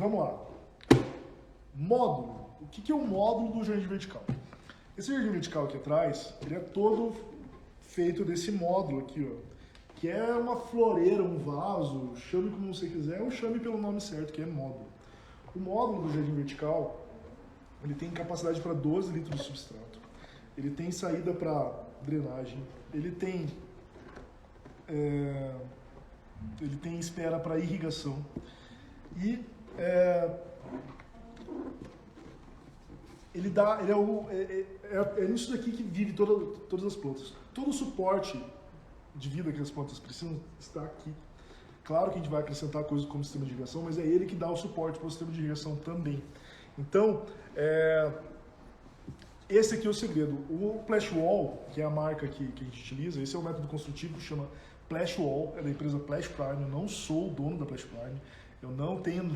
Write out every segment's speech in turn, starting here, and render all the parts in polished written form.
vamos lá. Módulo. O que é o módulo do jardim vertical? Esse jardim vertical aqui atrás, ele é todo feito desse módulo aqui, ó, que é uma floreira, um vaso, chame como você quiser, ou chame pelo nome certo, que é módulo. O módulo do jardim vertical, ele tem capacidade para 12 litros de substrato. Ele tem saída para drenagem, ele tem espera para irrigação e é nisso daqui que vive todas as plantas. Todo o suporte de vida que as plantas precisam está aqui. Claro que a gente vai acrescentar coisas como sistema de irrigação, mas é ele que dá o suporte para o sistema de irrigação também. Então, esse aqui é o segredo. O Plassh Wall, que é a marca que a gente utiliza, esse é o método construtivo que chama Plassh Wall, é da empresa Plassh Prime. Eu não sou o dono da Plassh Prime, eu não tenho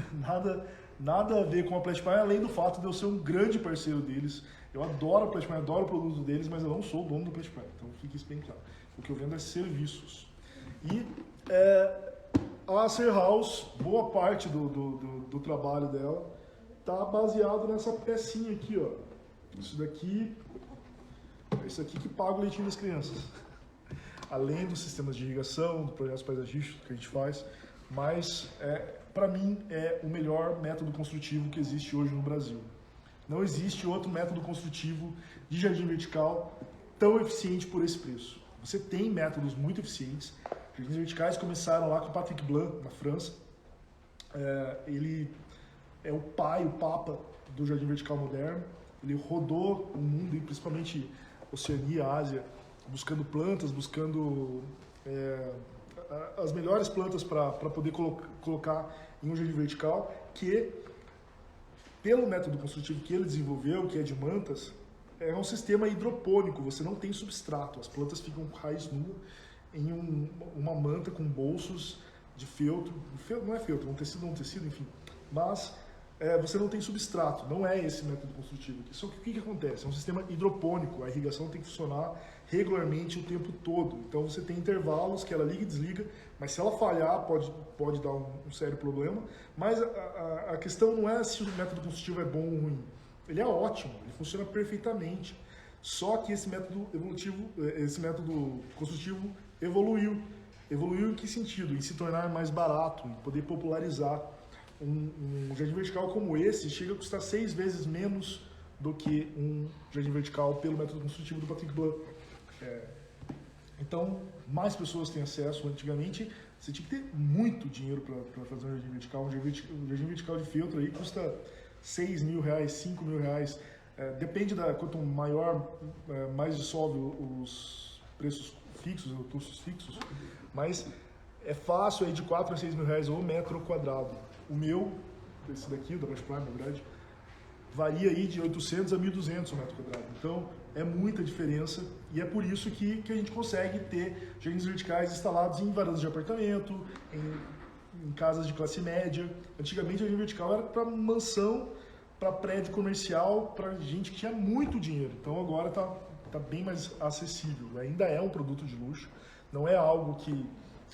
nada a ver com a Plassh Prime, além do fato de eu ser um grande parceiro deles. Eu adoro a Plassh Prime, adoro o produto deles, mas eu não sou o dono da Plassh Prime, então fique isso bem claro. O que eu vendo é serviços. E a Acer House, boa parte do trabalho dela está baseado nessa pecinha aqui, ó. Isso daqui é isso aqui que paga o leitinho das crianças. Além dos sistemas de irrigação, dos projetos paisagísticos que a gente faz, mas para mim é o melhor método construtivo que existe hoje no Brasil. Não existe outro método construtivo de jardim vertical tão eficiente por esse preço. Você tem métodos muito eficientes. Jardins verticais começaram lá com o Patrick Blanc, na França. Ele é o pai, o papa do jardim vertical moderno. Ele rodou o mundo, e principalmente Oceania, Ásia, buscando plantas, buscando as melhores plantas para poder colocar em um jardim vertical, que, pelo método construtivo que ele desenvolveu, que é de mantas, é um sistema hidropônico, você não tem substrato, as plantas ficam com raiz nua em uma manta com bolsos de feltro, não é feltro, um tecido, enfim, mas você não tem substrato, não é esse método construtivo aqui. Só que o que acontece? É um sistema hidropônico, a irrigação tem que funcionar regularmente o tempo todo, então você tem intervalos que ela liga e desliga, mas se ela falhar pode dar um sério problema, mas a questão não é se o método construtivo é bom ou ruim, ele é ótimo, ele funciona perfeitamente, só que esse método construtivo evoluiu em que sentido? Em se tornar mais barato, em poder popularizar. Um jardim vertical como esse chega a custar 6 vezes menos do que um jardim vertical pelo método construtivo do Patrick Blanc. Então, mais pessoas têm acesso. Antigamente, você tinha que ter muito dinheiro para fazer um jardim vertical. Um jardim vertical de feltro aí custa R$6.000, R$5.000. Depende quanto maior, mais dissolve os preços fixos, os custos fixos, mas é fácil aí de R$4.000 a R$6.000 o metro quadrado. O meu, esse daqui, o da Plassh Prime, na verdade, varia aí de 800 a 1.200 o metro quadrado. Então, é muita diferença e é por isso que a gente consegue ter jardins verticais instalados em varandas de apartamento, em casas de classe média. Antigamente, o jardim vertical era para mansão, para prédio comercial, para gente que tinha muito dinheiro. Então, agora tá bem mais acessível. Ainda é um produto de luxo, não é algo que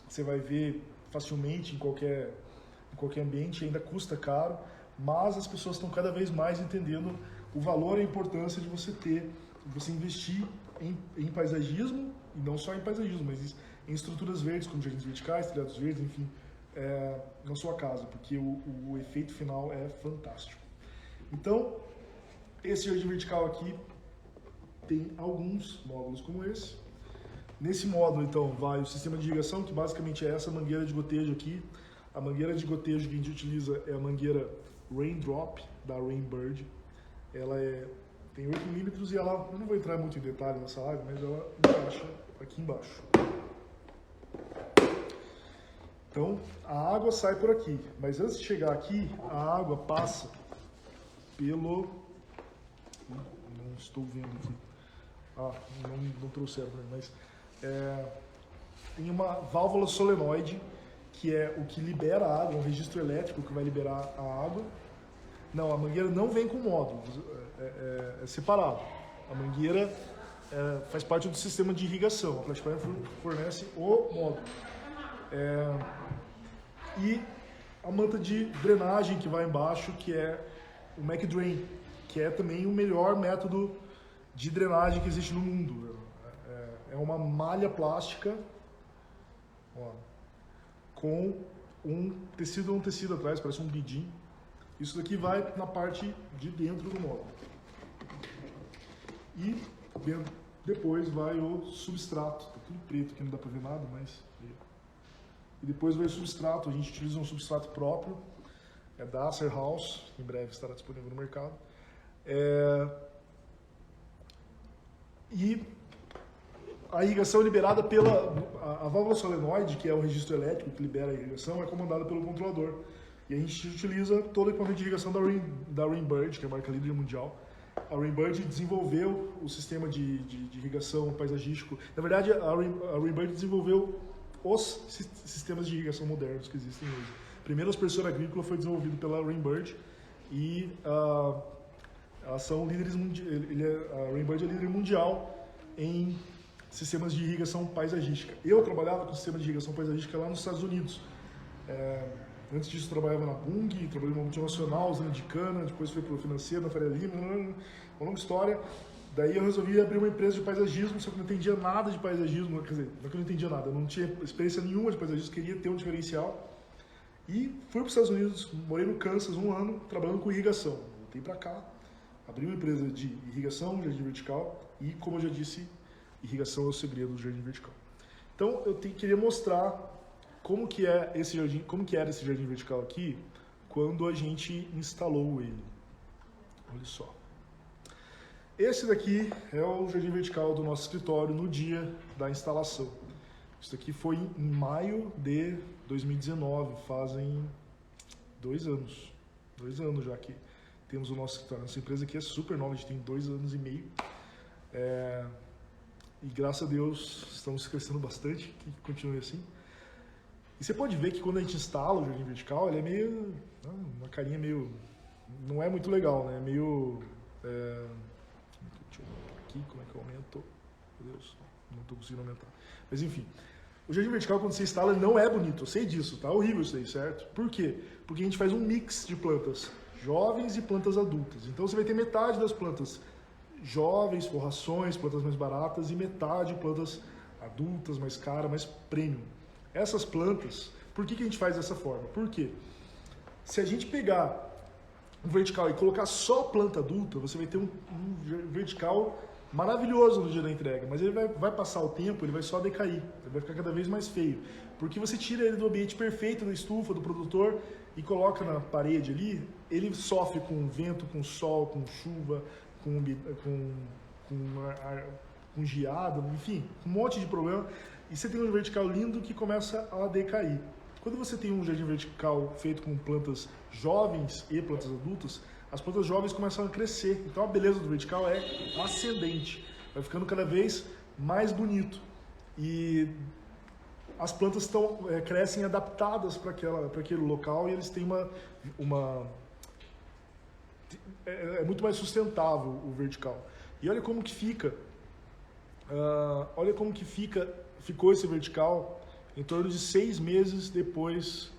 você vai ver facilmente em qualquer ambiente, ainda custa caro, mas as pessoas estão cada vez mais entendendo o valor e a importância de você investir em paisagismo, e não só em paisagismo, mas em estruturas verdes, como jardins verticais, telhados verdes, enfim, na sua casa, porque o efeito final é fantástico. Então, esse jardim vertical aqui tem alguns módulos como esse. Nesse módulo, então, vai o sistema de irrigação, que basicamente é essa mangueira de gotejo aqui. A mangueira de gotejo que a gente utiliza é a mangueira Raindrop, da Rainbird. Ela tem 8 milímetros e ela, eu não vou entrar muito em detalhe nessa área, mas ela encaixa aqui embaixo. Então, a água sai por aqui, mas antes de chegar aqui, a água passa pelo... Não estou vendo aqui. Não trouxeram para mim, mas... tem uma válvula solenoide, que é o que libera a água, um registro elétrico que vai liberar a água. Não, a mangueira não vem com módulo, é separado. A mangueira faz parte do sistema de irrigação, a Plassh Prime fornece o módulo. E a manta de drenagem que vai embaixo, que é o McDrain, que é também o melhor método de drenagem que existe no mundo. É uma malha plástica, ó, com um tecido atrás, parece um bidim. Isso daqui vai na parte de dentro do módulo. E depois vai o substrato. Tá tudo preto aqui, não dá pra ver nada, mas... E depois vai o substrato. A gente utiliza um substrato próprio. É da Acer House, que em breve estará disponível no mercado. E a irrigação é liberada pela... A válvula solenoide, que é o registro elétrico que libera a irrigação, é comandada pelo controlador. E a gente utiliza todo o equipamento de irrigação da Rainbird, que é a marca líder mundial. A Rainbird desenvolveu o sistema de irrigação paisagístico. Na verdade, a Rainbird desenvolveu os sistemas de irrigação modernos que existem hoje. Primeiro, o aspersor agrícola foi desenvolvido pela Rainbird e elas são líderes a Rainbird é líder mundial em sistemas de irrigação paisagística. Eu trabalhava com sistema de irrigação paisagística lá nos Estados Unidos. Antes disso, trabalhava na Bung, trabalhei numa multinacional, usando de cana, depois fui para o financeiro, na Faria Lima, uma longa história. Daí eu resolvi abrir uma empresa de paisagismo, só que não entendia nada de paisagismo, quer dizer, não é que eu não entendia nada, eu não tinha experiência nenhuma de paisagismo, queria ter um diferencial. E fui para os Estados Unidos, morei no Kansas 1 ano, trabalhando com irrigação. Voltei para cá, abri uma empresa de irrigação, jardim vertical, e como eu já disse, irrigação é o segredo do jardim vertical. Então eu queria mostrar como que era esse jardim vertical aqui quando a gente instalou ele. Olha só. Esse daqui é o jardim vertical do nosso escritório no dia da instalação. Isso aqui foi em maio de 2019, fazem 2 anos. 2 anos já que temos o nosso escritório. Nossa empresa aqui é super nova, a gente tem 2 anos e meio. E graças a Deus estamos crescendo bastante, que continue assim. E você pode ver que quando a gente instala o jardim vertical, ele é meio... uma carinha meio... não é muito legal, né? Meio... deixa eu aumentar aqui, como é que eu aumento? Meu Deus, não estou conseguindo aumentar. Mas enfim, o jardim vertical quando você instala ele não é bonito, eu sei disso, tá horrível isso aí, certo? Por quê? Porque a gente faz um mix de plantas jovens e plantas adultas. Então você vai ter metade das plantas jovens, forrações, plantas mais baratas, e metade plantas adultas, mais caras, mais premium. Essas plantas, por que a gente faz dessa forma? Por quê? Se a gente pegar um vertical e colocar só planta adulta, você vai ter um vertical maravilhoso no dia da entrega, mas ele vai passar o tempo, ele vai só decair, ele vai ficar cada vez mais feio, porque você tira ele do ambiente perfeito da estufa, do produtor, e coloca na parede ali, ele sofre com vento, com sol, com chuva, com geada, enfim, um monte de problema, e você tem um vertical lindo que começa a decair. Quando você tem um jardim vertical feito com plantas jovens e plantas adultas, as plantas jovens começam a crescer. Então a beleza do vertical é ascendente, vai ficando cada vez mais bonito. E as plantas crescem adaptadas para aquele local e eles têm é muito mais sustentável o vertical. E olha como que ficou esse vertical em torno de 6 meses depois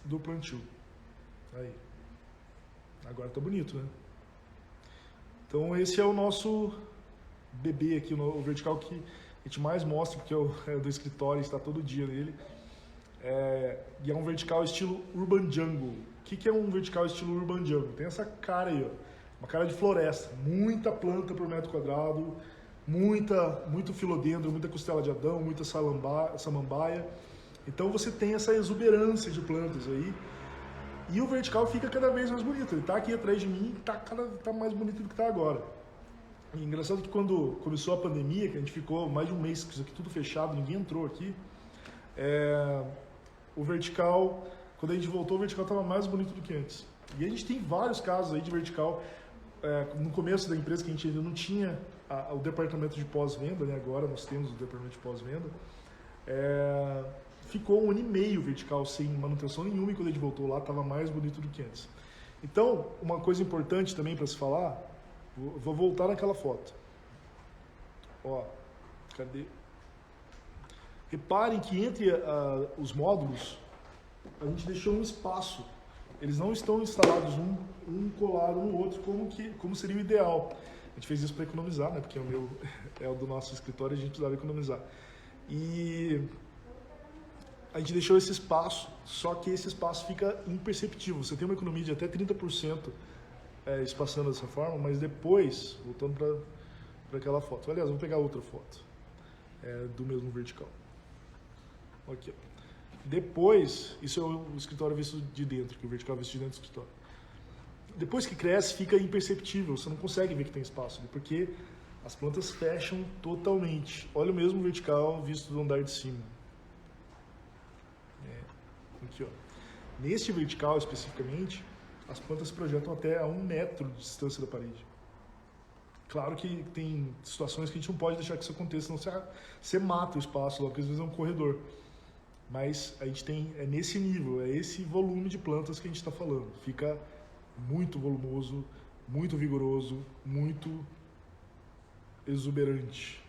do plantio. Aí. Agora tá bonito, né? Então esse é o nosso bebê aqui, o vertical que a gente mais mostra, porque é do escritório, está todo dia nele. E é um vertical estilo Urban Jungle. O que é um vertical estilo Urban Jungle? Tem essa cara aí, ó, uma cara de floresta, muita planta por metro quadrado, muito filodendro, muita costela de Adão, muita samambaia. Então você tem essa exuberância de plantas aí. E o vertical fica cada vez mais bonito. Ele está aqui atrás de mim e tá mais bonito do que está agora. E engraçado que quando começou a pandemia, que a gente ficou mais de um mês com isso aqui tudo fechado, ninguém entrou aqui, o vertical, quando a gente voltou, o vertical estava mais bonito do que antes. E a gente tem vários casos aí de vertical. No começo da empresa, que a gente ainda não tinha o departamento de pós-venda, né? Agora nós temos o departamento de pós-venda. Ficou 1 ano e meio vertical sem manutenção nenhuma, e quando a gente voltou lá estava mais bonito do que antes. Então, uma coisa importante também para se falar, vou voltar naquela foto. Ó, cadê? Reparem que entre os módulos a gente deixou um espaço. Eles não estão instalados um colado no outro como seria o ideal. A gente fez isso para economizar, né? Porque o meu é o do nosso escritório, a gente precisava economizar. E a gente deixou esse espaço, só que esse espaço fica imperceptível. Você tem uma economia de até 30% espaçando dessa forma, mas depois, voltando para aquela foto. Aliás, vou pegar outra foto do mesmo vertical. Aqui, ó. Depois, isso é o escritório visto de dentro, que o vertical é visto de dentro do escritório. Depois que cresce, fica imperceptível, você não consegue ver que tem espaço ali, porque as plantas fecham totalmente. Olha o mesmo vertical visto do andar de cima. Aqui, ó. Neste vertical, especificamente, as plantas se projetam até a 1 metro de distância da parede. Claro que tem situações que a gente não pode deixar que isso aconteça, senão você mata o espaço, logo que às vezes é um corredor. Mas a gente tem, é nesse nível, é esse volume de plantas que a gente está falando. Fica muito volumoso, muito vigoroso, muito exuberante.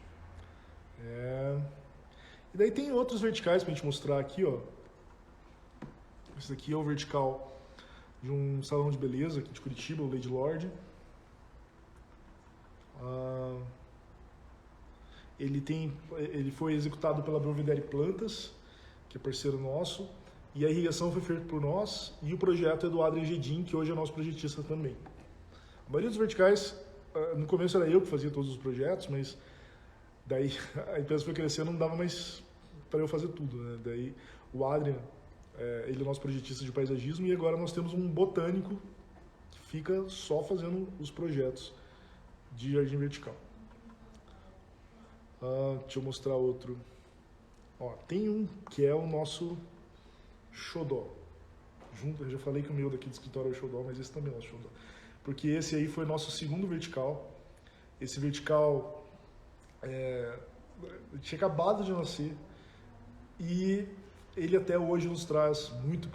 E daí tem outros verticais para a gente mostrar aqui, ó. Esse daqui é o vertical de um salão de beleza aqui de Curitiba, o Lady Lord. Ele foi executado pela Belvedere Plantas, que é parceiro nosso, e a irrigação foi feita por nós, e o projeto é do Adrien Gedin, que hoje é nosso projetista também. A maioria dos verticais, no começo era eu que fazia todos os projetos, mas daí a empresa foi crescendo, não dava mais para eu fazer tudo, né? Daí o Adrien, ele é nosso projetista de paisagismo, e agora nós temos um botânico que fica só fazendo os projetos de jardim vertical. Deixa eu mostrar outro. Ó, tem um que é o nosso xodó. Eu já falei que o meu daqui do escritório é o xodó, mas esse também é o xodó. Porque esse aí foi nosso segundo vertical. Esse vertical tinha acabado de nascer e ele até hoje nos traz muitos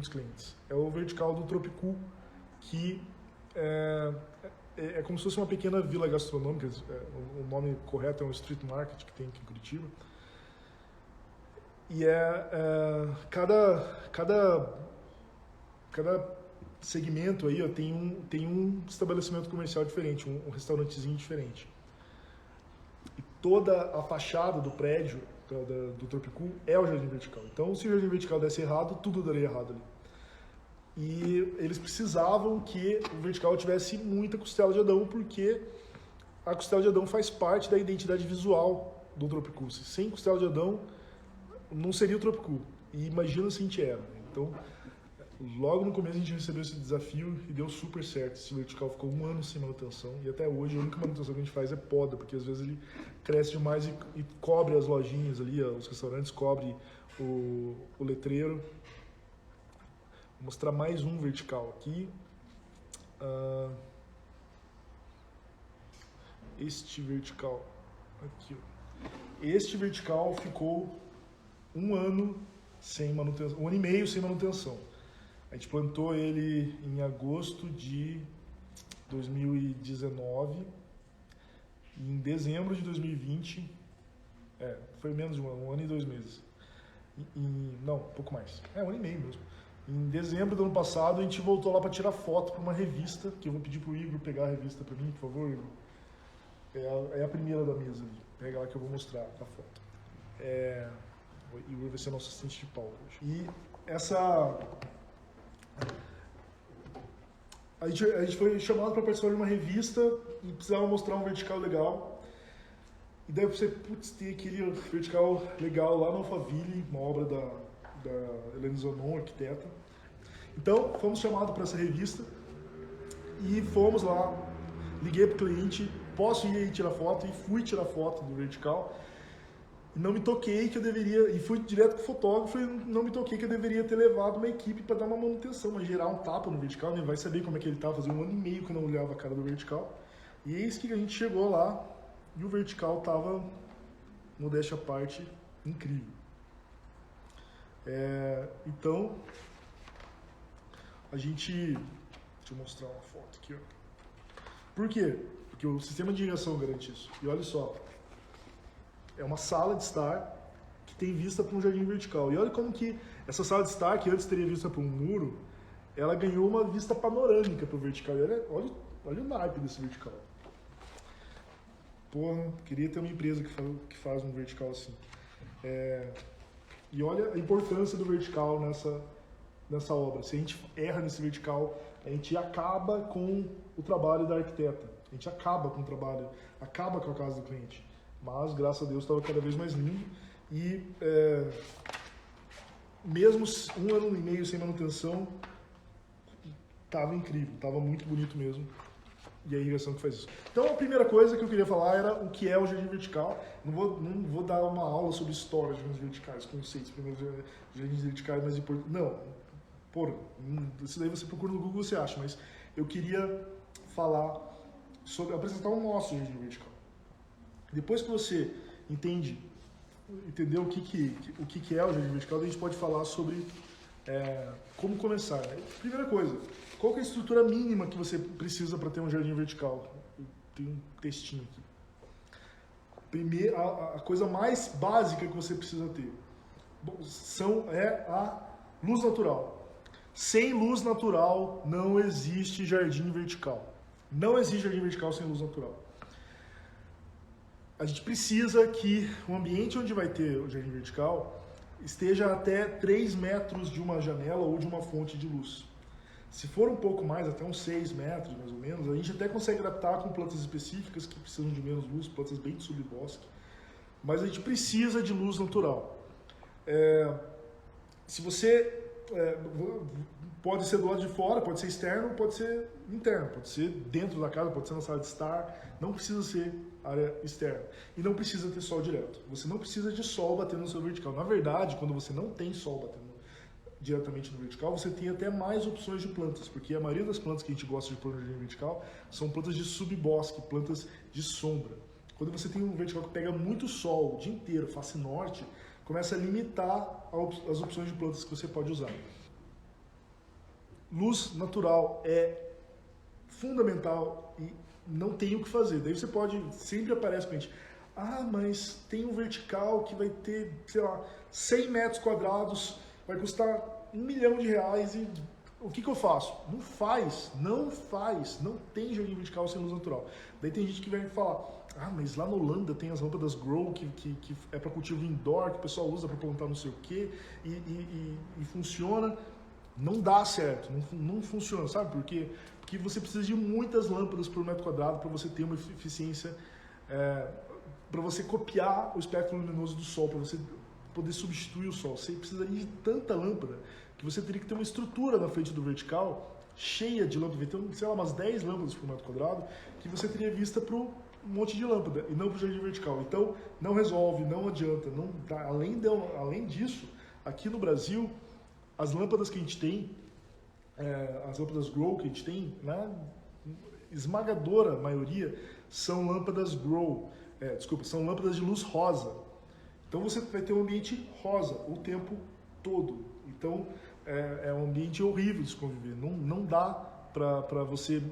clientes. É o vertical do Tropicu, que é como se fosse uma pequena vila gastronômica. O nome correto é um street market que tem aqui em Curitiba. E cada segmento aí, ó, tem um estabelecimento comercial diferente, um restaurantezinho diferente. E toda a fachada do prédio do Tropicu é o jardim vertical. Então, se o jardim vertical desse errado, tudo daria errado ali. E eles precisavam que o vertical tivesse muita costela de Adão, porque a costela de Adão faz parte da identidade visual do Tropicu. Sem costela de Adão, não seria o Tropicu. E imagina se a gente era. Então, logo no começo a gente recebeu esse desafio e deu super certo. Esse vertical ficou 1 ano sem manutenção, e até hoje a única manutenção que a gente faz é poda, porque às vezes ele cresce demais e cobre as lojinhas ali, os restaurantes, cobre o letreiro. Vou mostrar mais um vertical aqui. Este vertical aqui, ó. Este vertical ficou 1 ano sem manutenção, 1 ano e meio sem manutenção. A gente plantou ele em agosto de 2019 e em dezembro de 2020, foi menos de 1 ano e 2 meses. Não, um pouco mais. 1 ano e meio mesmo. Em dezembro do ano passado, a gente voltou lá para tirar foto para uma revista, que eu vou pedir pro Igor pegar a revista para mim, por favor, Igor. É a primeira da mesa ali. Pega lá que eu vou mostrar a foto. O Igor vai ser nosso assistente de palco hoje. E a gente foi chamado para participar de uma revista e precisava mostrar um vertical legal. E daí você, tem aquele vertical legal lá no Alphaville, uma obra da Helene Zanon, arquiteta. Então, fomos chamados para essa revista e fomos lá. Liguei para o cliente, posso ir aí tirar foto? E fui tirar foto do vertical. E não me toquei que eu deveria, e fui direto com o fotógrafo e não me toquei que eu deveria ter levado uma equipe para dar uma manutenção, mas gerar um tapa no vertical, né? Vai saber como é que ele tá, fazia 1 ano e meio que eu não olhava a cara do vertical. E eis que a gente chegou lá e o vertical tava, modéstia à parte, incrível. Então, a gente, deixa eu mostrar uma foto aqui, ó. Por quê? Porque o sistema de irrigação garante isso. E olha só, é uma sala de estar que tem vista para um jardim vertical. E olha como que essa sala de estar, que antes teria vista para um muro, ela ganhou uma vista panorâmica para o vertical. E olha o naipe desse vertical. Porra, queria ter uma empresa que faz um vertical assim. E olha a importância do vertical nessa obra. Se a gente erra nesse vertical, a gente acaba com o trabalho da arquiteta. A gente acaba com o trabalho, acaba com a casa do cliente. Mas, graças a Deus, estava cada vez mais lindo. E mesmo 1 ano e meio sem manutenção, estava incrível, estava muito bonito mesmo. E a irrigação que faz isso. Então, a primeira coisa que eu queria falar era o que é o jardim vertical. Não vou dar uma aula sobre história de jardins verticais, conceitos, primeiros jardins verticais mais importantes. Não, isso daí você procura no Google, você acha. Mas eu queria apresentar o nosso jardim vertical. Depois que você entendeu o que é o jardim vertical, a gente pode falar sobre como começar. Primeira coisa, qual que é a estrutura mínima que você precisa para ter um jardim vertical? Tem um textinho aqui. Primeiro, a coisa mais básica que você precisa ter é a luz natural. Sem luz natural não existe jardim vertical. Não existe jardim vertical sem luz natural. A gente precisa que o ambiente onde vai ter o jardim vertical esteja até 3 metros de uma janela ou de uma fonte de luz. Se for um pouco mais, até uns 6 metros mais ou menos, a gente até consegue adaptar com plantas específicas que precisam de menos luz, plantas bem de subbosque, mas a gente precisa de luz natural. Se você pode ser do lado de fora, pode ser externo, pode ser interno, pode ser dentro da casa, pode ser na sala de estar, não precisa ser área externa. E não precisa ter sol direto. Você não precisa de sol batendo no seu vertical. Na verdade, quando você não tem sol batendo diretamente no vertical, você tem até mais opções de plantas, porque a maioria das plantas que a gente gosta de pôr no jardim vertical são plantas de subbosque, plantas de sombra. Quando você tem um vertical que pega muito sol o dia inteiro, face norte, começa a limitar as opções de plantas que você pode usar. Luz natural é fundamental e não tem o que fazer. Daí você sempre aparece pra gente, mas tem um vertical que vai ter, sei lá, 100 metros quadrados, vai custar R$1 milhão e o que eu faço? Não tem jardim vertical sem luz natural. Daí tem gente que vem falar, mas lá na Holanda tem as lâmpadas Grow, que é para cultivo indoor, que o pessoal usa para plantar não sei o que, e funciona. Não dá certo, não funciona, sabe por quê? Porque você precisa de muitas lâmpadas por metro quadrado para você ter uma eficiência, para você copiar o espectro luminoso do sol, para você poder substituir o sol. Você precisaria de tanta lâmpada que você teria que ter uma estrutura na frente do vertical cheia de lâmpadas, então, sei lá, umas 10 lâmpadas por metro quadrado, que você teria vista para um monte de lâmpada e não para o jardim vertical. Então, não resolve, não adianta. Não dá. Além disso, aqui no Brasil, as lâmpadas que a gente tem, as lâmpadas Grow que a gente tem, na esmagadora maioria, são lâmpadas Grow, são lâmpadas de luz rosa. Então você vai ter um ambiente rosa o tempo todo. Então é um ambiente horrível de se conviver. Não dá para você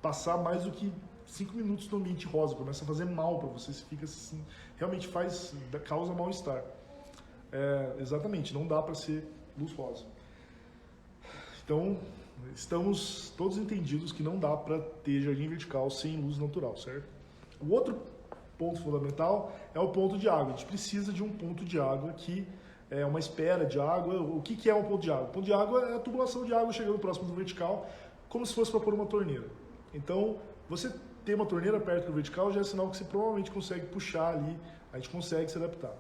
passar mais do que 5 minutos no ambiente rosa. Começa a fazer mal para você, você fica assim, realmente causa mal-estar. Exatamente, não dá para ser luz rosa. Então, estamos todos entendidos que não dá para ter jardim vertical sem luz natural, certo? O outro ponto fundamental é o ponto de água. A gente precisa de um ponto de água que é uma espera de água. O que é um ponto de água? O ponto de água é a tubulação de água chegando próximo do vertical, como se fosse para pôr uma torneira. Então, você ter uma torneira perto do vertical já é sinal que você provavelmente consegue puxar ali, a gente consegue se adaptar.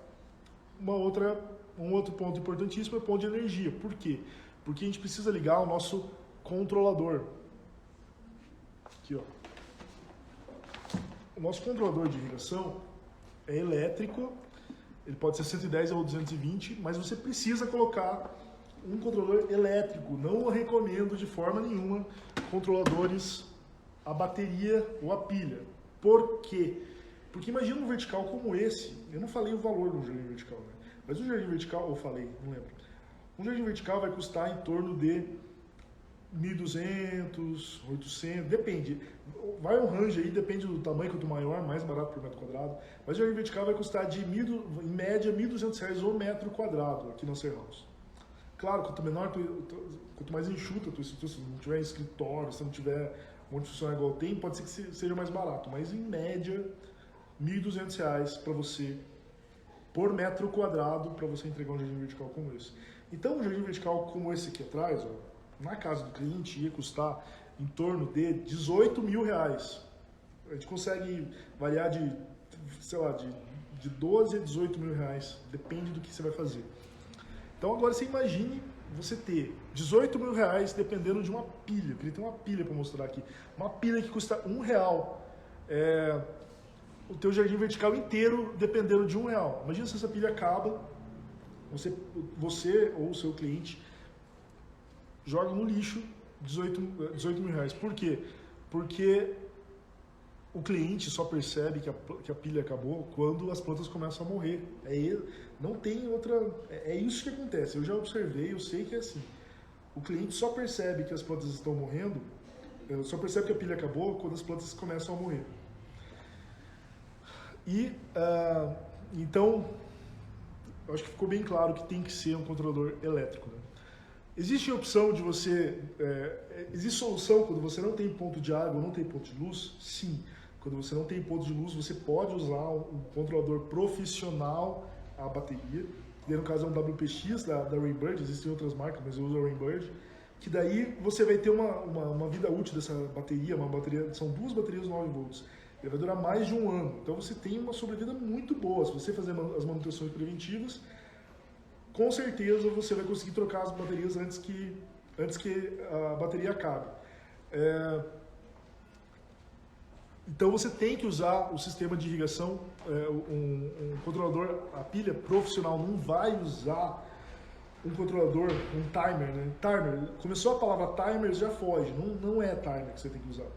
Um outro ponto importantíssimo é o ponto de energia. Por quê? Porque a gente precisa ligar o nosso controlador. Aqui, ó. O nosso controlador de irrigação é elétrico, ele pode ser 110 ou 220, mas você precisa colocar um controlador elétrico. Não recomendo de forma nenhuma controladores a bateria ou a pilha. Por quê? Porque imagina um vertical como esse, eu não falei o valor do jardim vertical, né? Mas o jardim vertical, eu falei, não lembro. Um jardim vertical vai custar em torno de 1.200, 800, depende. Vai um range aí, depende do tamanho, quanto maior, mais barato por metro quadrado. Mas o jardim vertical vai custar em média R$ 1.200 o metro quadrado aqui na Ser House. Claro, quanto mais enxuta a tua estrutura, se não tiver escritório, se não tiver um monte de funcionário igual tem, pode ser que seja mais barato. Mas em média, R$ 1.200 para você, por metro quadrado, para você entregar um jardim vertical como esse. Então, um jardim vertical como esse aqui atrás, ó, na casa do cliente, ia custar em torno de R$ 18.000. A gente consegue variar de, sei lá, de 12 a 18 mil reais, depende do que você vai fazer. Então agora você imagine você ter 18 mil reais dependendo de uma pilha. Eu queria ter uma pilha para mostrar aqui. Uma pilha que custa R$ 1. O teu jardim vertical inteiro dependendo de R$ 1. Imagina se essa pilha acaba, você ou o seu cliente joga no lixo 18 mil reais. Por quê? Porque o cliente só percebe que a pilha acabou quando as plantas começam a morrer. Não tem outra... É isso que acontece. Eu já observei, eu sei que é assim. O cliente só percebe que as plantas estão morrendo, só percebe que a pilha acabou quando as plantas começam a morrer. Então, eu acho que ficou bem claro que tem que ser um controlador elétrico, né? Existe a opção de você... existe solução quando você não tem ponto de água ou não tem ponto de luz? Sim. Quando você não tem ponto de luz, você pode usar um controlador profissional a bateria. Que no caso é um WPX da Rainbird, existem outras marcas, mas eu uso a Rainbird. Que daí você vai ter uma vida útil dessa bateria, são 2 baterias 9 volts. Ele vai durar mais de 1 ano. Então você tem uma sobrevida muito boa. Se você fazer as manutenções preventivas, com certeza você vai conseguir trocar as baterias antes que a bateria acabe. Então você tem que usar o sistema de irrigação, um controlador, a pilha profissional não vai usar um controlador, um timer, né? Timer, começou a palavra timer, já foge, não é timer que você tem que usar.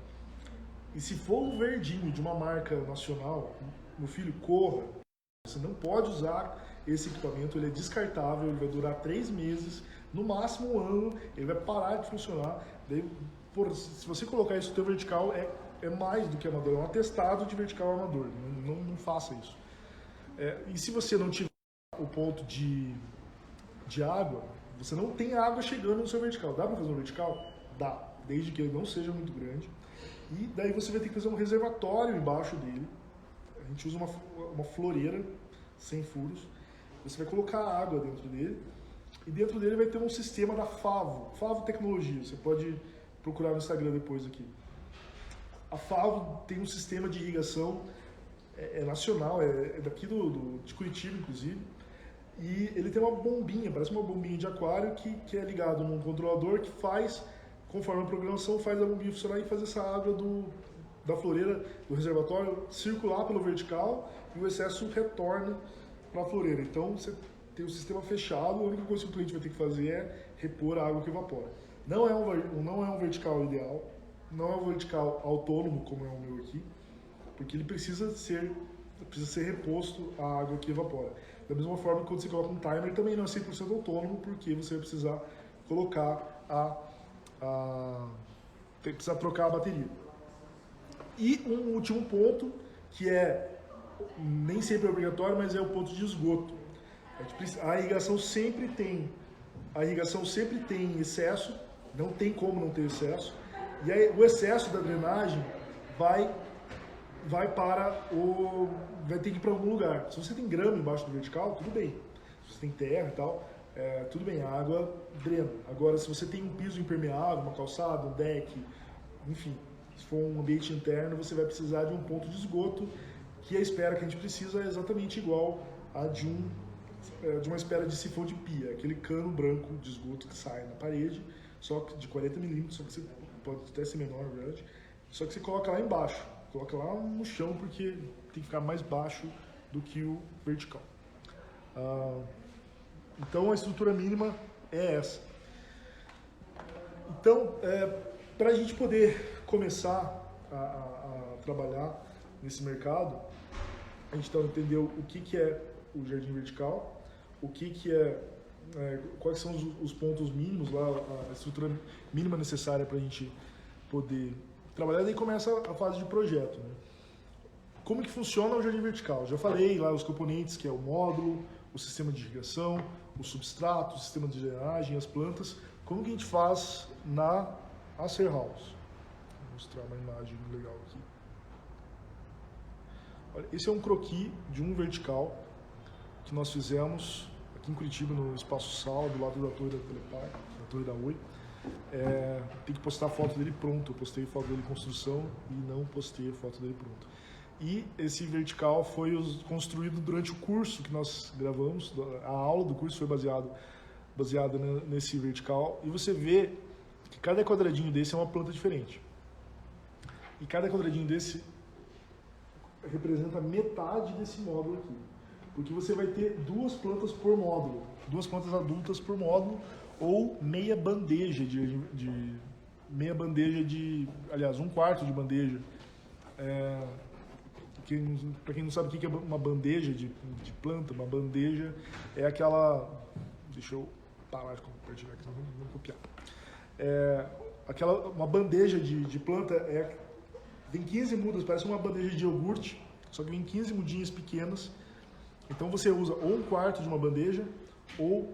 E se for um verdinho de uma marca nacional, meu filho, corra. Você não pode usar esse equipamento, ele é descartável, ele vai durar 3 meses, no máximo 1 ano, ele vai parar de funcionar. Daí, se você colocar isso no teu vertical, é mais do que amador, é um atestado de vertical amador, não faça isso. E se você não tiver o ponto de água, você não tem água chegando no seu vertical. Dá para fazer um vertical? Dá, desde que ele não seja muito grande. E daí você vai ter que fazer um reservatório embaixo dele. A gente usa uma floreira sem furos. Você vai colocar água dentro dele. E dentro dele vai ter um sistema da Favo Tecnologia. Você pode procurar no Instagram depois aqui. A Favo tem um sistema de irrigação nacional, é daqui de Curitiba, inclusive. E ele tem uma bombinha, parece uma bombinha de aquário que é ligado num controlador que faz, conforme a programação, faz a bombinha funcionar e faz essa água da floreira, do reservatório, circular pelo vertical e o excesso retorna para a floreira. Então você tem um sistema fechado, a única coisa que o cliente vai ter que fazer é repor a água que evapora. Não é um vertical ideal, não é um vertical autônomo como é o meu aqui, porque ele precisa ser reposto a água que evapora. Da mesma forma que quando você coloca um timer também não é 100% autônomo, porque você vai precisar colocar precisa trocar a bateria. E um último ponto, que nem sempre é obrigatório, mas é o ponto de esgoto. A irrigação sempre tem excesso, não tem como não ter excesso, e aí o excesso da drenagem vai ter que ir para algum lugar. Se você tem grama embaixo do vertical, tudo bem. Se você tem terra e tal, tudo bem, a água drena. Agora, se você tem um piso impermeável, uma calçada, um deck, enfim, se for um ambiente interno, você vai precisar de um ponto de esgoto, que a espera que a gente precisa é exatamente igual a de uma espera de sifão de pia, aquele cano branco de esgoto que sai na parede, só que de 40 milímetros, só que você pode até ser menor, na verdade, só que você coloca lá embaixo, coloca lá no chão, porque tem que ficar mais baixo do que o vertical. Então a estrutura mínima é essa. Então, para a gente poder começar a trabalhar nesse mercado, a gente então entendeu o que é o jardim vertical, o que é quais são os pontos mínimos lá, a estrutura mínima necessária para a gente poder trabalhar, daí começa a fase de projeto, né? Como que funciona o jardim vertical? Já falei lá os componentes, que é o módulo, o sistema de irrigação, o substrato, o sistema de drenagem, as plantas. Como que a gente faz na Acer House? Vou mostrar uma imagem legal aqui. Olha, esse é um croquis de um vertical que nós fizemos aqui em Curitiba, no Espaço Sala, do lado da Torre da Telepar, da Torre da Oi. Tem que postar a foto dele pronto. Eu postei foto dele em construção e não postei a foto dele pronto. E esse vertical foi construído durante o curso que nós gravamos. A aula do curso foi baseada nesse vertical. E você vê que cada quadradinho desse é uma planta diferente. E cada quadradinho desse representa metade desse módulo aqui. Porque você vai ter 2 plantas por módulo. 2 plantas adultas por módulo. Ou meia bandeja aliás, 1/4 de bandeja. Para quem não sabe o que é uma bandeja de planta, uma bandeja é aquela... Deixa eu parar de compartilhar aqui, senão não vou copiar. Uma bandeja de planta tem 15 mudas, parece uma bandeja de iogurte, só que vem 15 mudinhas pequenas. Então você usa ou 1/4 de uma bandeja, ou...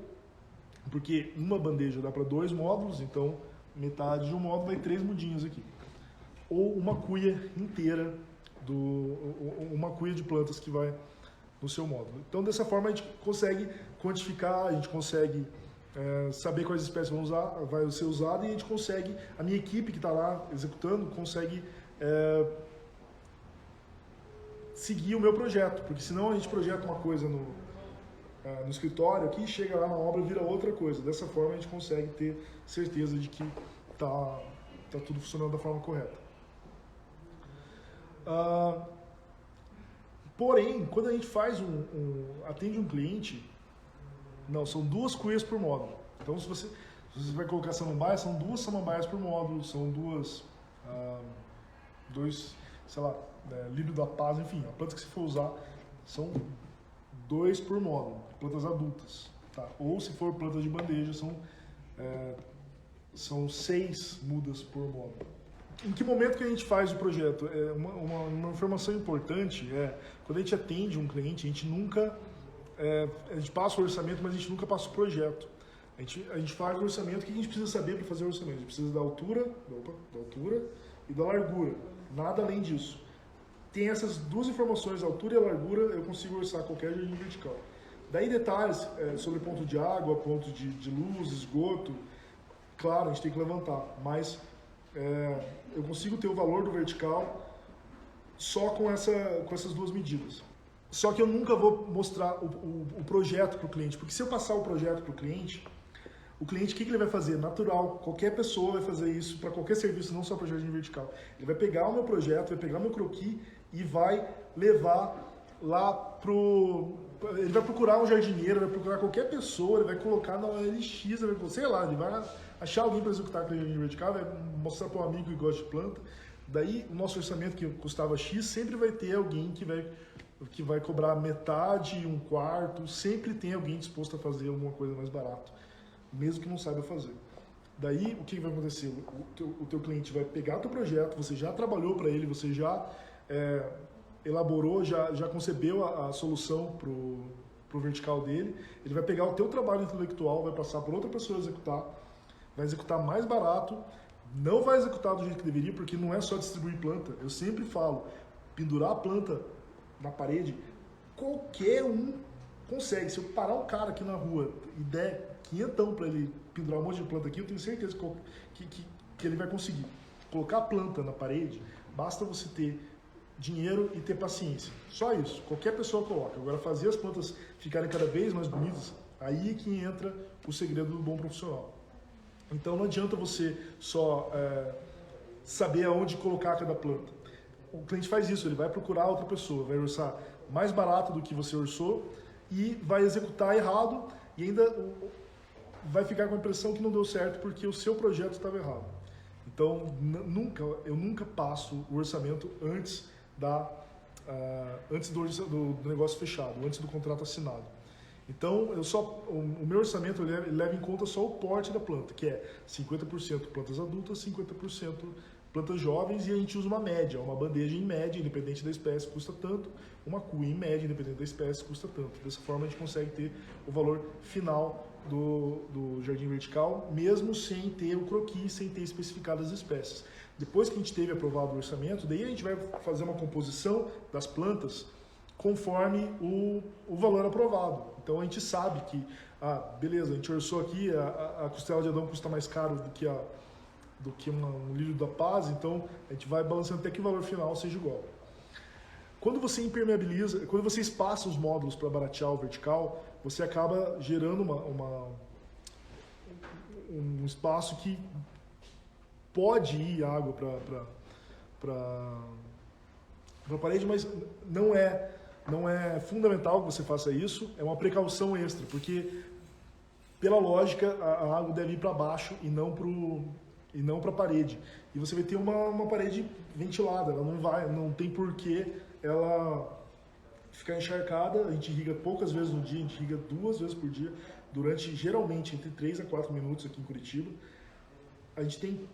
Porque uma bandeja dá para 2 módulos, então metade de um módulo vai 3 mudinhas aqui. Ou uma cuia inteira, uma cuia de plantas que vai no seu módulo. Então, dessa forma, a gente consegue quantificar, a gente consegue saber quais espécies vai ser usada, e a gente consegue, a minha equipe que está lá executando, consegue seguir o meu projeto, porque senão a gente projeta uma coisa no escritório aqui, chega lá na obra e vira outra coisa. Dessa forma, a gente consegue ter certeza de que tá tudo funcionando da forma correta. Porém, quando a gente atende um cliente, não, são 2 cuias por módulo. Então, se você vai colocar samambaia, são 2 samambaias por módulo, são 2, sei lá, lírio da paz, enfim, a planta que você for usar, são 2 por módulo, plantas adultas, tá? Ou se for planta de bandeja, são 6 mudas por módulo. Em que momento que a gente faz o projeto? Uma informação importante quando a gente atende um cliente, a gente nunca, a gente passa o orçamento, mas a gente nunca passa o projeto. A gente faz o orçamento. O que a gente precisa saber para fazer o orçamento? A gente precisa da altura e da largura, nada além disso. Tem essas 2 informações, a altura e a largura, eu consigo orçar qualquer jardim vertical. Daí detalhes sobre ponto de água, ponto de luz, esgoto, claro, a gente tem que levantar, mas eu consigo ter o valor do vertical só com essas 2 medidas. Só que eu nunca vou mostrar o projeto para o cliente, porque se eu passar o projeto para o cliente, o que ele vai fazer? Natural, qualquer pessoa vai fazer isso para qualquer serviço, não só para jardim vertical. Ele vai pegar o meu projeto, vai pegar o meu croquis e vai levar lá ele vai procurar um jardineiro, vai procurar qualquer pessoa, ele vai colocar na OLX, sei lá, ele vai achar alguém para executar aquele jardim vertical, vai mostrar para um amigo que gosta de planta. Daí o nosso orçamento, que custava X, sempre vai ter alguém que vai cobrar metade, 1/4, sempre tem alguém disposto a fazer alguma coisa mais barato, mesmo que não saiba fazer. Daí o que vai acontecer? O teu cliente vai pegar o teu projeto, você já trabalhou para ele, você já elaborou, já concebeu a solução pro vertical dele, ele vai pegar o teu trabalho intelectual, vai passar por outra pessoa executar, vai executar mais barato, não vai executar do jeito que deveria, porque não é só distribuir planta. Eu sempre falo, pendurar a planta na parede, qualquer um consegue. Se eu parar um cara aqui na rua e der 500 para ele pendurar um monte de planta aqui, eu tenho certeza que ele vai conseguir. Colocar a planta na parede, basta você ter dinheiro e ter paciência. Só isso. Qualquer pessoa coloca. Agora, fazer as plantas ficarem cada vez mais bonitas, aí é que entra o segredo do bom profissional. Então, não adianta você só saber aonde colocar cada planta. O cliente faz isso, ele vai procurar outra pessoa, vai orçar mais barato do que você orçou e vai executar errado e ainda vai ficar com a impressão que não deu certo porque o seu projeto estava errado. Então, eu nunca passo o orçamento antes do negócio fechado, antes do contrato assinado. Então, o meu orçamento ele leva em conta só o porte da planta, que é 50% plantas adultas, 50% plantas jovens, e a gente usa uma média, uma bandeja em média, independente da espécie, custa tanto, uma cuia em média, independente da espécie, custa tanto. Dessa forma, a gente consegue ter o valor final do jardim vertical, mesmo sem ter o croquis, sem ter especificado as espécies. Depois que a gente teve aprovado o orçamento, daí a gente vai fazer uma composição das plantas conforme o valor aprovado. Então a gente sabe que, beleza, a gente orçou aqui, a costela de Adão custa mais caro do que um lírio da paz, então a gente vai balanceando até que o valor final seja igual. Quando você impermeabiliza, quando você espaça os módulos para baratear o vertical, você acaba gerando um espaço que pode ir água para a parede, mas não é fundamental que você faça isso, é uma precaução extra, porque pela lógica a água deve ir para baixo e não para a parede. E você vai ter uma parede ventilada, ela não tem porquê ela ficar encharcada. A gente irriga poucas vezes no dia, a gente irriga 2 vezes por dia, durante geralmente entre 3 a 4 minutos aqui em Curitiba. A gente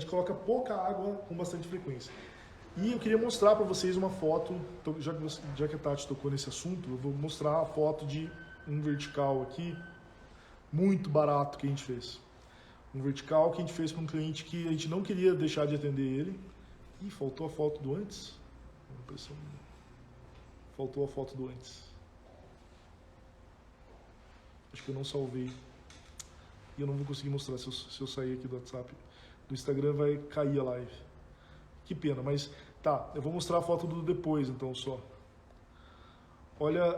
coloca pouca água com bastante frequência. E eu queria mostrar para vocês uma foto, já que a Tati tocou nesse assunto, eu vou mostrar a foto de um vertical aqui, muito barato, que a gente fez. Um vertical que a gente fez para um cliente que a gente não queria deixar de atender ele. Ih, faltou a foto do antes? Faltou a foto do antes. Acho que eu não salvei. E eu não vou conseguir mostrar se eu sair aqui do WhatsApp. Do Instagram vai cair a live. Que pena, mas tá, eu vou mostrar a foto do depois então só. Olha,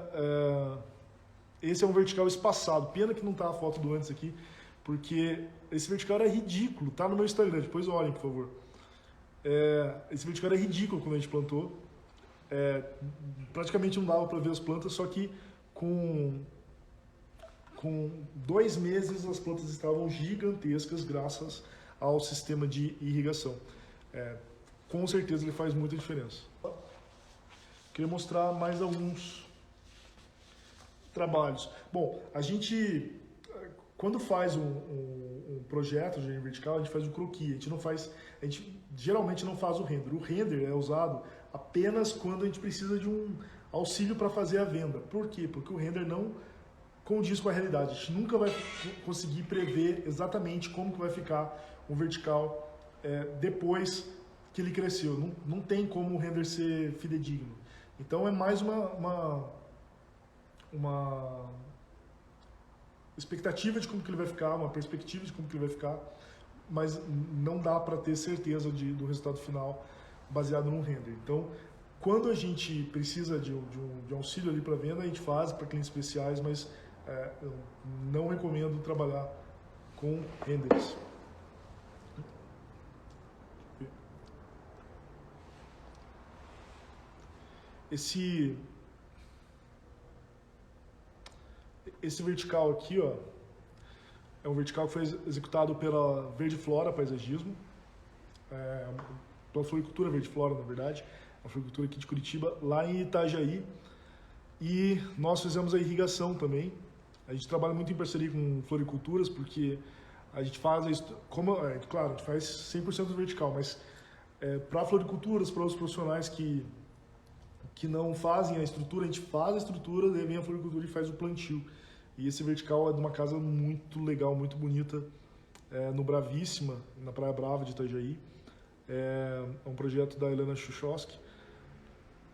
esse é um vertical espaçado. Pena que não tá a foto do antes aqui, porque esse vertical era ridículo. Tá no meu Instagram, depois olhem, por favor. Esse vertical era ridículo quando a gente plantou. Praticamente não dava para ver as plantas, só que com 2 meses as plantas estavam gigantescas graças ao sistema de irrigação. Com certeza ele faz muita diferença. Queria mostrar mais alguns trabalhos. Bom, a gente, quando faz um projeto de vertical, a gente faz o croquis, a gente geralmente não faz o render. O render é usado apenas quando a gente precisa de um auxílio para fazer a venda. Por quê? Porque o render não condiz com a realidade. A gente nunca vai conseguir prever exatamente como que vai ficar um vertical depois que ele cresceu. Não tem como o render ser fidedigno. Então é mais uma expectativa de como que ele vai ficar, uma perspectiva de como que ele vai ficar, mas não dá para ter certeza do resultado final baseado num render. Então, quando a gente precisa de auxílio ali para venda, a gente faz para clientes especiais, mas eu não recomendo trabalhar com renders. Esse vertical aqui, ó, é um vertical que foi executado pela Verde Flora Paisagismo, pela Floricultura Verde Flora, na verdade, a floricultura aqui de Curitiba, lá em Itajaí. E nós fizemos a irrigação também. A gente trabalha muito em parceria com floriculturas, porque a gente faz, claro, a gente faz 100% vertical, mas para floriculturas, para os profissionais que não fazem a estrutura, a gente faz a estrutura, daí vem a floricultura e faz o plantio. E esse vertical é de uma casa muito legal, muito bonita, no Bravíssima, na Praia Brava de Itajaí. É um projeto da Helena Chuchowski.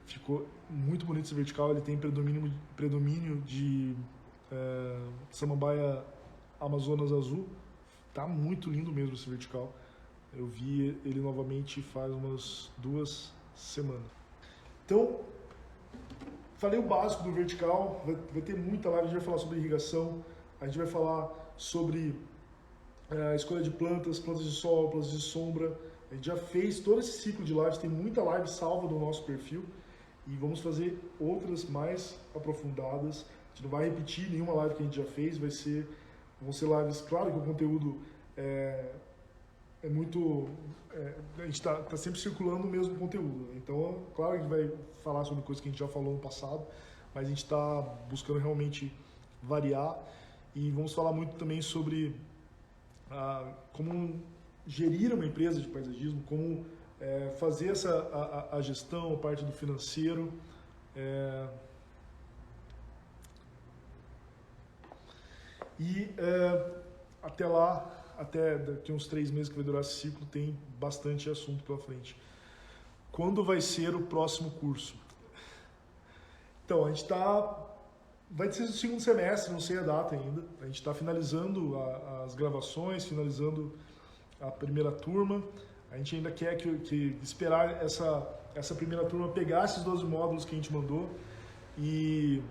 Ficou muito bonito esse vertical, ele tem predomínio de samambaia Amazonas azul. Tá muito lindo mesmo esse vertical. Eu vi ele novamente faz umas 2 semanas. Então, falei o básico do vertical, vai ter muita live, a gente vai falar sobre irrigação, a gente vai falar sobre a escolha de plantas de sol, plantas de sombra. A gente já fez todo esse ciclo de lives, tem muita live salva no nosso perfil e vamos fazer outras mais aprofundadas. A gente não vai repetir nenhuma live que a gente já fez, vão ser lives, claro que o conteúdo a gente está sempre circulando o mesmo conteúdo. Então, claro que a gente vai falar sobre coisas que a gente já falou no passado, mas a gente está buscando realmente variar. E vamos falar muito também sobre como gerir uma empresa de paisagismo, como fazer a gestão, a parte do financeiro. Até lá, até daqui uns 3 meses que vai durar esse ciclo, tem bastante assunto pela frente. Quando vai ser o próximo curso? Então, a gente vai ser o segundo semestre, não sei a data ainda. A gente está finalizando as gravações, finalizando a primeira turma. A gente ainda quer esperar essa primeira turma pegar esses 12 módulos que a gente mandou e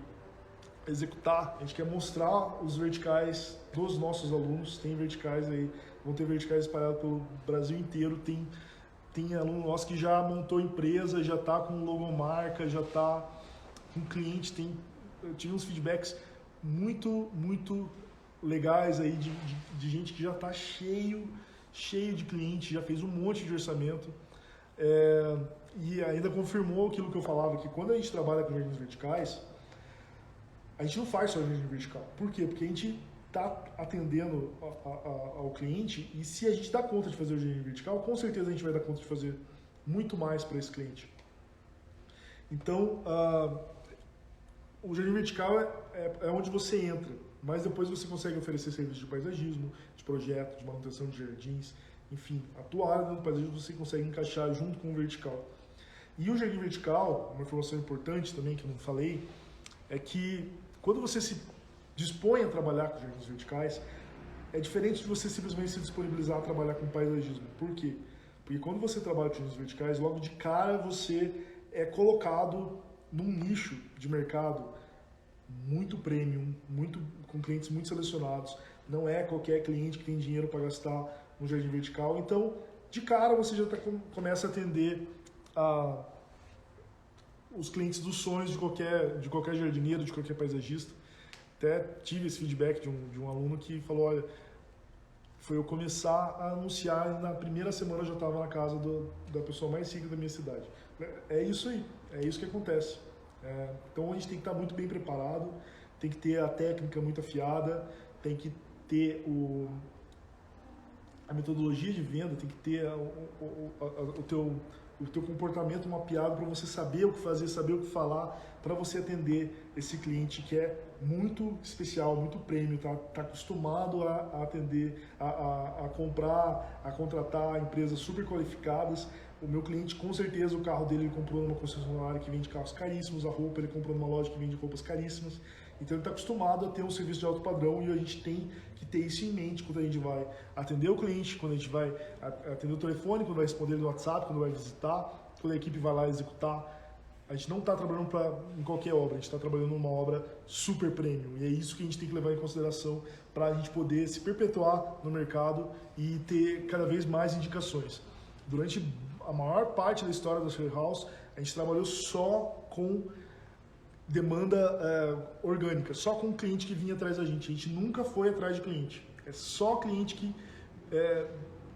executar. A gente quer mostrar os verticais dos nossos alunos. Tem verticais aí, vão ter verticais espalhados pelo Brasil inteiro. Tem aluno nosso que já montou empresa, já está com logomarca, já está com cliente. Eu tive uns feedbacks muito legais aí de gente que já está cheio de cliente, já fez um monte de orçamento. E ainda confirmou aquilo que eu falava, que quando a gente trabalha com jardins verticais, a gente não faz só jardim vertical. Por quê? Porque a gente está atendendo ao cliente, e se a gente dá conta de fazer o jardim vertical, com certeza a gente vai dar conta de fazer muito mais para esse cliente. Então, o jardim vertical é onde você entra, mas depois você consegue oferecer serviços de paisagismo, de projeto, de manutenção de jardins, enfim, a tua área do paisagismo você consegue encaixar junto com o vertical. E o jardim vertical, uma informação importante também que eu não falei, é que quando você se dispõe a trabalhar com jardins verticais, é diferente de você simplesmente se disponibilizar a trabalhar com paisagismo. Por quê? Porque quando você trabalha com jardins verticais, logo de cara você é colocado num nicho de mercado muito premium, com clientes muito selecionados. Não é qualquer cliente que tem dinheiro para gastar no jardim vertical. Então, de cara você já começa a atender os clientes dos sonhos de qualquer jardineiro, de qualquer paisagista. Até tive esse feedback de um aluno que falou, olha, foi eu começar a anunciar e na primeira semana eu já estava na casa da pessoa mais rica da minha cidade. É isso aí, é isso que acontece. Então a gente tem que estar muito bem preparado, tem que ter a técnica muito afiada, tem que ter a metodologia de venda, tem que ter o teu comportamento mapeado para você saber o que fazer, saber o que falar, para você atender esse cliente que é muito especial, muito premium, tá acostumado a atender, a comprar, a contratar empresas super qualificadas. O meu cliente, com certeza, o carro dele ele comprou numa concessionária que vende carros caríssimos, a roupa ele comprou numa loja que vende roupas caríssimas. Então ele está acostumado a ter um serviço de alto padrão e a gente tem que ter isso em mente quando a gente vai atender o cliente, quando a gente vai atender o telefone, quando vai responder no WhatsApp, quando vai visitar, quando a equipe vai lá executar. A gente não está trabalhando em qualquer obra, a gente está trabalhando numa obra super premium. E é isso que a gente tem que levar em consideração para a gente poder se perpetuar no mercado e ter cada vez mais indicações. Durante a maior parte da história da Share House, a gente trabalhou só com demanda orgânica, só com cliente que vinha atrás da gente. A gente nunca foi atrás de cliente. É só cliente que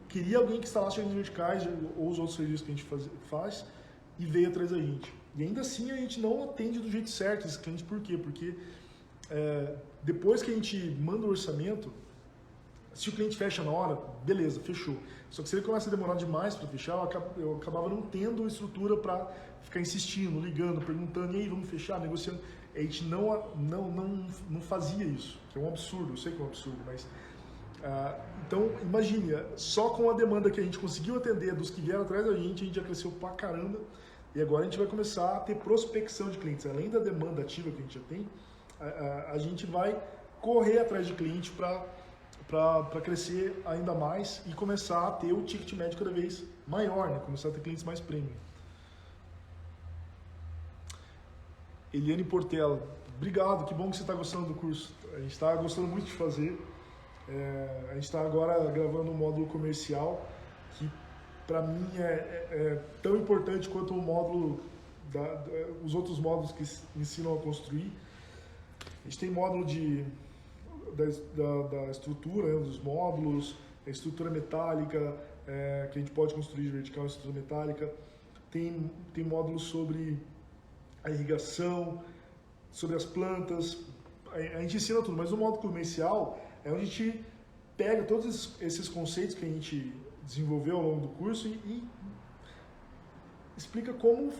queria alguém que instalasse jardins verticais ou os outros serviços que a gente faz e veio atrás da gente. E ainda assim a gente não atende do jeito certo esse cliente. Por quê? Porque depois que a gente manda o orçamento, se o cliente fecha na hora, beleza, fechou. Só que se ele começa a demorar demais para fechar, eu acabava não tendo estrutura para ficar insistindo, ligando, perguntando, e aí, vamos fechar, negociando. A gente não fazia isso, que é um absurdo, eu sei que é um absurdo, mas... então, imagine, só com a demanda que a gente conseguiu atender dos que vieram atrás da gente já cresceu pra caramba. E agora a gente vai começar a ter prospecção de clientes. Além da demanda ativa que a gente já tem, a gente vai correr atrás de cliente para crescer ainda mais e começar a ter o ticket médio cada vez maior, né? Começar a ter clientes mais premium. Eliane Portela, obrigado, que bom que você está gostando do curso. A gente está gostando muito de fazer. A gente está agora gravando um módulo comercial que para mim é tão importante quanto o módulo os outros módulos que ensinam a construir. A gente tem módulo da estrutura, dos módulos, a estrutura metálica, que a gente pode construir de vertical, estrutura metálica. Tem módulos sobre a irrigação, sobre as plantas. a gente ensina tudo, mas o módulo comercial é onde a gente pega todos esses conceitos que a gente desenvolveu ao longo do curso e explica como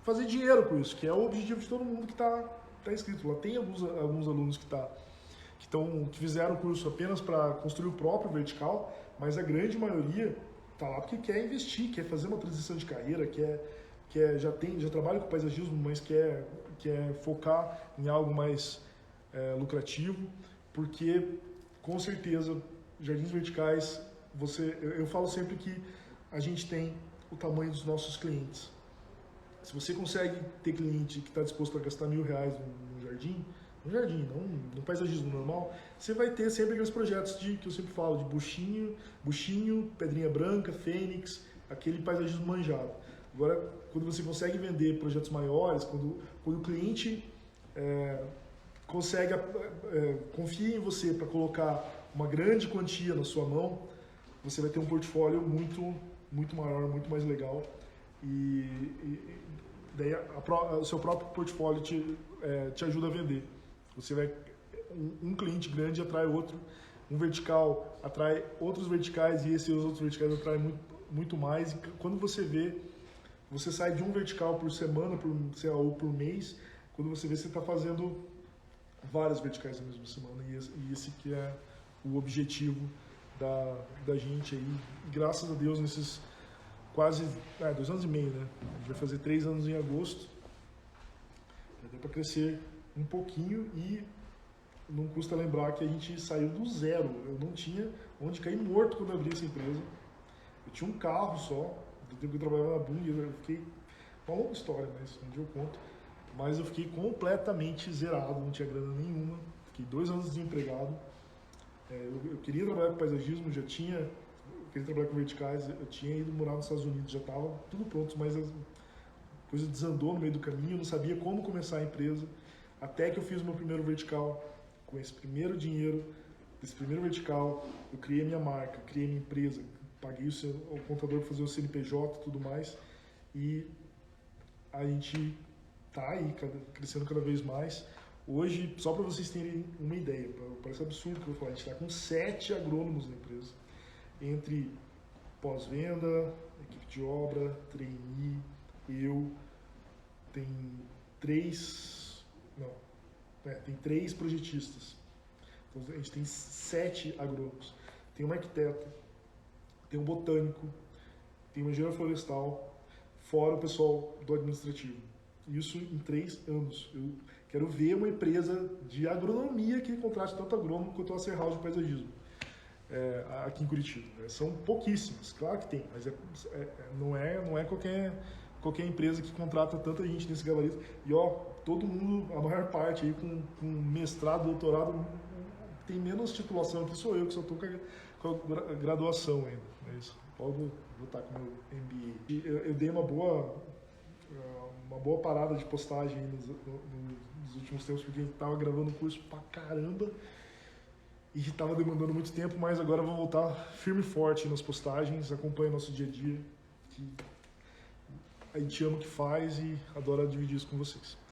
fazer dinheiro com isso, que é o objetivo de todo mundo que está inscrito. Lá tem alguns alunos que fizeram o curso apenas para construir o próprio vertical, mas a grande maioria está lá porque quer investir, quer fazer uma transição de carreira, já trabalha com paisagismo, mas quer focar em algo mais lucrativo, porque com certeza jardins verticais, eu falo sempre que a gente tem o tamanho dos nossos clientes. Se você consegue ter cliente que está disposto a gastar R$1.000 no jardim, não no paisagismo normal, você vai ter sempre aqueles projetos que eu sempre falo, de buchinho, pedrinha branca, fênix, aquele paisagismo manjado. Agora, quando você consegue vender projetos maiores, quando o cliente confia em você para colocar uma grande quantia na sua mão, você vai ter um portfólio muito maior, muito mais legal. E daí o seu próprio portfólio te ajuda a vender. Você vai, um cliente grande atrai outro, um vertical atrai outros verticais e esses outros verticais atraem muito mais. E quando você vê, você sai de um vertical por semana, ou por mês, quando você vê, você está fazendo vários verticais na mesma semana. E esse que é o objetivo da gente aí. Graças a Deus, nesses quase 2 anos e meio, né? A gente vai fazer 3 anos em agosto. Já deu para crescer um pouquinho e não custa lembrar que a gente saiu do zero. Eu não tinha onde cair morto quando eu abri essa empresa. Eu tinha um carro só, do tempo que eu trabalhava na Bung, eu fiquei... Uma longa história, mas um dia eu conto. Mas eu fiquei completamente zerado, não tinha grana nenhuma. Fiquei 2 anos desempregado. Eu queria trabalhar com paisagismo, eu queria trabalhar com verticais, eu tinha ido morar nos Estados Unidos, já estava tudo pronto, mas a coisa desandou no meio do caminho, eu não sabia como começar a empresa, até que eu fiz o meu primeiro vertical. Com esse primeiro dinheiro, desse primeiro vertical, eu criei a minha marca, criei a minha empresa, paguei o contador para fazer o CNPJ e tudo mais, e a gente está aí crescendo cada vez mais. Hoje, só para vocês terem uma ideia, parece absurdo que eu vou falar, a gente está com 7 agrônomos na empresa, entre pós-venda, equipe de obra, trainee, tem 3 projetistas. Então, a gente tem 7 agrônomos. Tem um arquiteto, tem um botânico, tem um engenheiro florestal, fora o pessoal do administrativo. Isso em 3 anos. Eu quero ver uma empresa de agronomia que contrate tanto agrônomo quanto a Acer House de paisagismo aqui em Curitiba. São pouquíssimas, claro que tem, mas não é qualquer empresa que contrata tanta gente nesse gabarito. E todo mundo, a maior parte aí com mestrado, doutorado, tem menos titulação que sou eu, que só estou com a graduação ainda. Mas logo vou estar com o meu MBA. Eu dei uma boa parada de postagem nos últimos tempos, porque a gente estava gravando o curso pra caramba e estava demandando muito tempo, mas agora eu vou voltar firme e forte nas postagens, acompanha nosso dia a dia, que a gente ama o que faz e adora dividir isso com vocês.